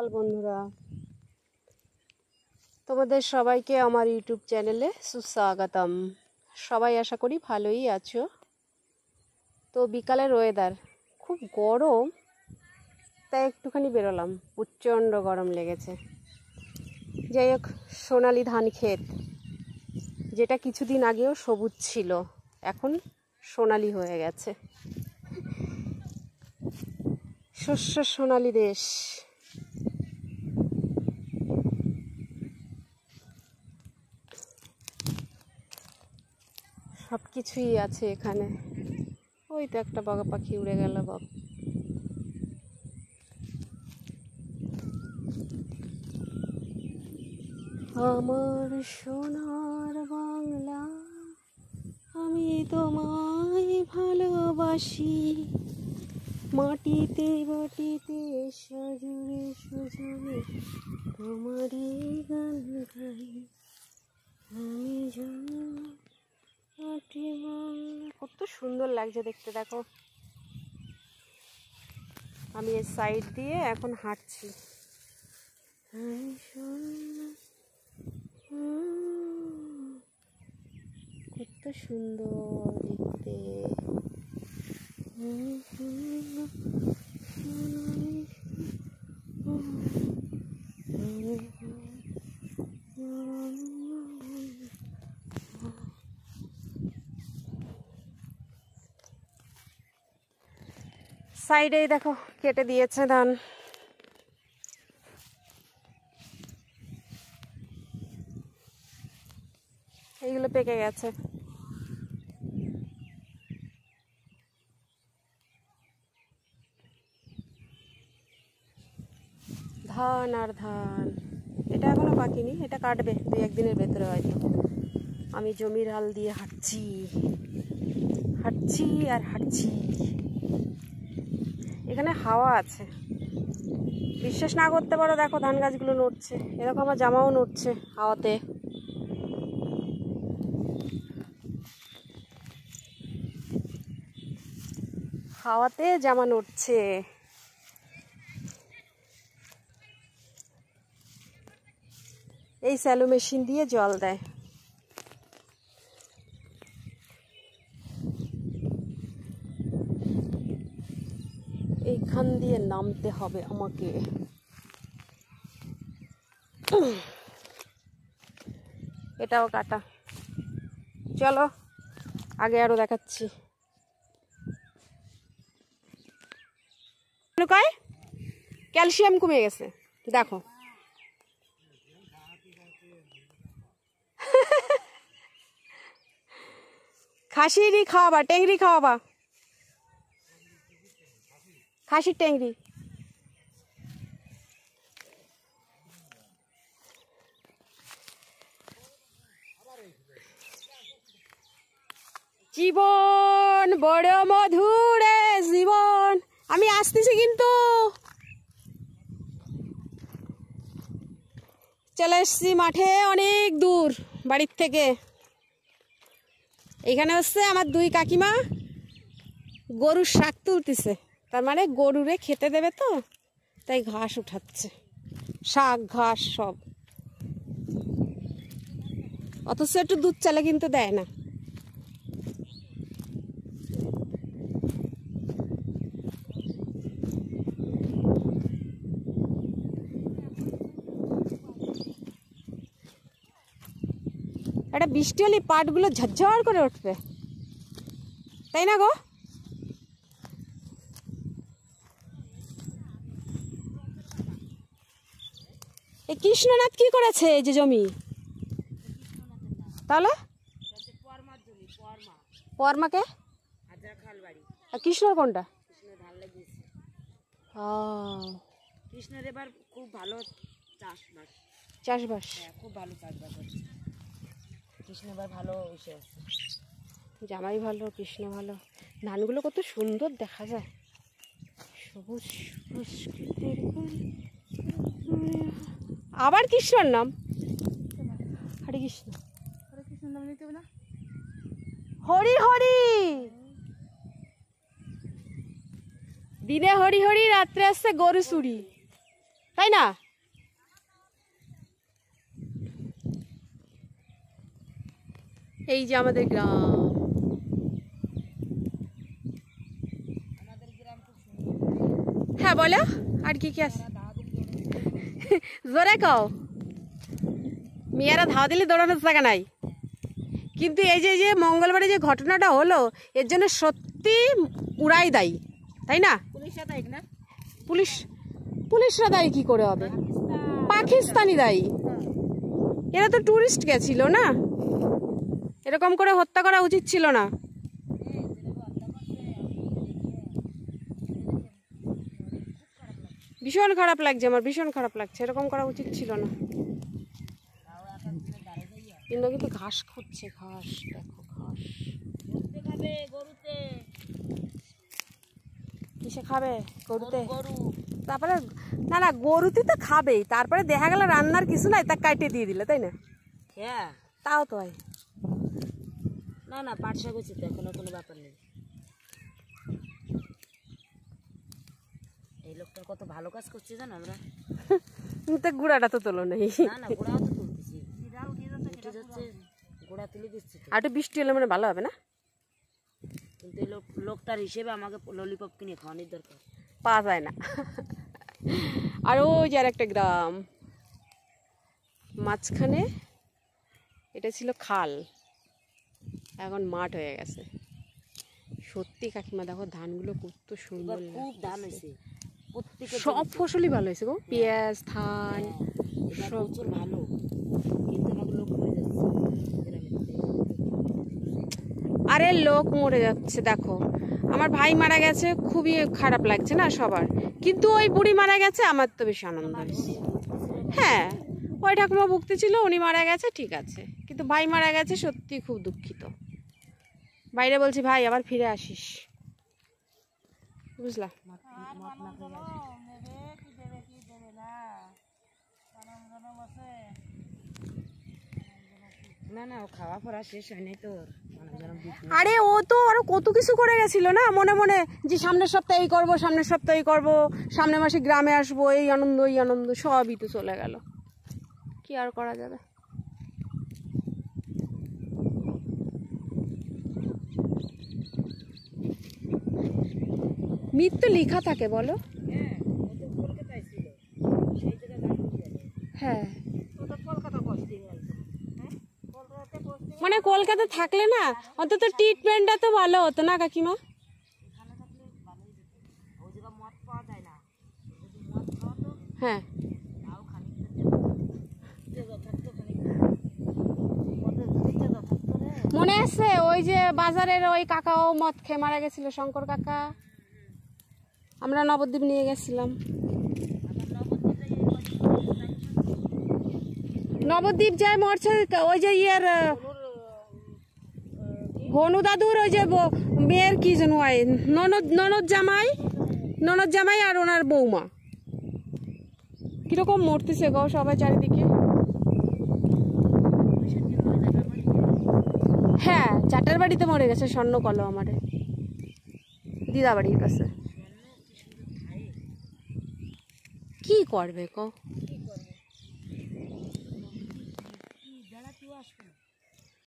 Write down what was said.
সকাল বন্ধুরা, তোমাদের সবাইকে আমার ইউটিউব চ্যানেলে সুস্বাগতম। সবাই আশা করি ভালোই আছো। তো বিকালের ওয়েদার খুব গরম, তাই একটুখানি বেরোলাম। প্রচণ্ড গরম লেগেছে। যাই হোক, সোনালি ধান ক্ষেত, যেটা কিছুদিন আগেও সবুজ ছিল, এখন সোনালি হয়ে গেছে। শস্য সোনালি দেশ। সব কিছুই আছে এখানে। ওই তো একটা বগা পাখি উড়ে গেল। বক আমার সোনার বাংলা, আমি তোমায় ভালোবাসি, মাটিতে মাটিতে সজনে সজনে তোমারই গান গাই আমি। কত সুন্দর লাগছে দেখতে, দেখো। আমি এই সাইড দিয়ে এখন হাঁটছি। কত সুন্দর দেখতে। সাইডেই দেখো কেটে দিয়েছে ধান। এইগুলো পেকে গেছে। ধান আর ধান। এটা এখনো পাকিনি, এটা কাটবে 2-1 দিনের ভেতরে হয়তো। আমি জমির হাল দিয়ে হাঁটছি হাঁটছি আর হাঁটছি। এখানে হাওয়া আছে, বিশ্বাস না করতে পারো। দেখো ধান গাছগুলো নড়ছে, এরকম আমার জামাও নড়ছে হাওয়াতে। হাওয়াতে জামা নড়ছে। এই স্যালো মেশিন দিয়ে জল দেয়। এইখান দিয়ে নামতে হবে আমাকে। এটাও কাটা। চলো আগে আরো দেখাচ্ছি। ক্যালসিয়াম কমে গেছে দেখো। খাসিরই খাওয়াবা, টেংরি খাওয়াবা, খাসির টেংরি। জীবন বড় মধুরে জীবন। আমি আসতেছি কিন্তু। চলে এসছি মাঠে, অনেক দূর বাড়ির থেকে। এখানে হচ্ছে আমার 2 কাকিমা গরুর শাক তুলতেছে। তার মানে গরুরে খেতে দেবে তো, তাই ঘাস উঠাচ্ছে, শাক ঘাস সব। অথচ একটু দুধ চালে কিন্তু দেয় না। একটা বৃষ্টি হলে পাটগুলো ঝরঝর করে উঠবে, তাই না গো? এই কৃষ্ণনাথ কি করেছে এই যে জমি? তাহলে পরমাকে আর কৃষ্ণর কোনটা? কৃষ্ণের এবার খুব ভালো চাষবাস, খুব ভালো চাষবাস হচ্ছে। কৃষ্ণ এবার ভালো এসে আছে। জামাই ভালো, কৃষ্ণ ভালো। ধানগুলো কত সুন্দর দেখা যায়, সবুজ সবুজ। আবার কৃষ্ণর নাম, হরে কৃষ্ণ। হরে কৃষ্ণ নাম নিতে হবে না? হরি হরি। দিনে হরি হরি, রাত্রে আসছে গরু চুরি। তাই না? এই যে আমাদের গ্রাম। হ্যাঁ বলো, আর কি কি আছে? জোরে কও। মেয়েরা ধাওয়া দিলে দৌড়ানোর জায়গা নাই। কিন্তু এই যে মঙ্গলবারে যে ঘটনাটা হলো, এর জন্য সত্যি উড়াই দায়ী, তাই না? পুলিশরা দায়ী কি করে হবে? পাকিস্তানি দায়ী। এরা তো টুরিস্ট গেছিল না, এরকম করে হত্যা করা উচিত ছিল না। ভীষণ খারাপ লাগছে আমার, ভীষণ খারাপ লাগছে, এরকম করা উচিত ছিল না। কিন্তু ঘাস খুঁজছে, ঘাস দেখো, ঘাস কিসে খাবে? গরুতে। তারপরে না না, গরুতে তো খাবেই, তারপরে দেখা গেল রান্নার কিছু নাই, তা কাটে দিয়ে দিলে, তাই না? হ্যাঁ তাও তো হয়। না না, পাট শাক হচ্ছে তো, এখন কোনো ব্যাপার নেই। এই লোকটা কত ভালো কাজ করছে জানো আমরা। তো গুড়াটা তো তোলো নেই। না না, গোড়াও তো তুলতেছি, উঠে যাচ্ছে, গোড়া তুলে দিচ্ছি তো। আর একটু বৃষ্টি হলে মানে ভালো হবে না? কিন্তু এই লোকটার হিসেবে আমাকে ললিপপ কিনে খাওয়ানোর দরকার। পাওয়া যায় না। আর ওই যে আর একটা গ্রাম মাঝখানে, এটা ছিল খাল, এখন মাঠ হয়ে গেছে। সত্যি কাকিমা দেখো ধানগুলো কত সুন্দর, খুব ধান হয়েছে, সব ফসলই ভালো হয়েছে গো, পেঁয়াজ, ধান সব ভালো। কিন্তু আমাকে লোক মরে যাচ্ছে। আরে লোক মরে যাচ্ছে দেখো, আমার ভাই মারা গেছে, খুবই খারাপ লাগছে না সবার, কিন্তু ওই বুড়ি মারা গেছে, আমার তো বেশি আনন্দ হয়েছে। হ্যাঁ, ওই ঠাকুমা ভুগতে ছিল, উনি মারা গেছে ঠিক আছে, কিন্তু ভাই মারা গেছে, সত্যি খুব দুঃখিত। বাইরে বলছি ভাই আবার ফিরে আসিস, বুঝলা? না না, ও খাওয়া পড়া শেষ হয়নি তো। আরে ও তো আরো কত কিছু করে গেছিল না মনে মনে, যে সামনের সপ্তাহে এই করবো, সামনের সপ্তাহে এই করবো, সামনের মাসে গ্রামে আসবো, এই আনন্দ এই আনন্দ, সবই তো চলে গেল, কি আর করা যাবে। মৃত্যু লেখা থাকে বলো। হ্যাঁ, মানে কলকাতা থাকলে না অন্তত ট্রিটমেন্টটা তো ভালো হতো না কাকিমা? হ্যাঁ, মনে আছে ওই যে বাজারের ওই কাকাও মদ খেয়ে মারা গেছিল, শঙ্কর কাকা, আমরা নবদ্বীপ নিয়ে গেছিলাম। নবদ্বীপ যায় মরছে ওই যে ইয়ের হনু দাদুর ওই যে মেয়ের কি যেন হয়, ননদ জামাই আর ওনার বৌমা, কিরকম মরতেছে গো সবাই চারিদিকে। হ্যাঁ, চাটার বাড়িতে মরে গেছে স্বর্ণকলা, আমারে দিদা বাড়ির কাছে। কি করবে কো?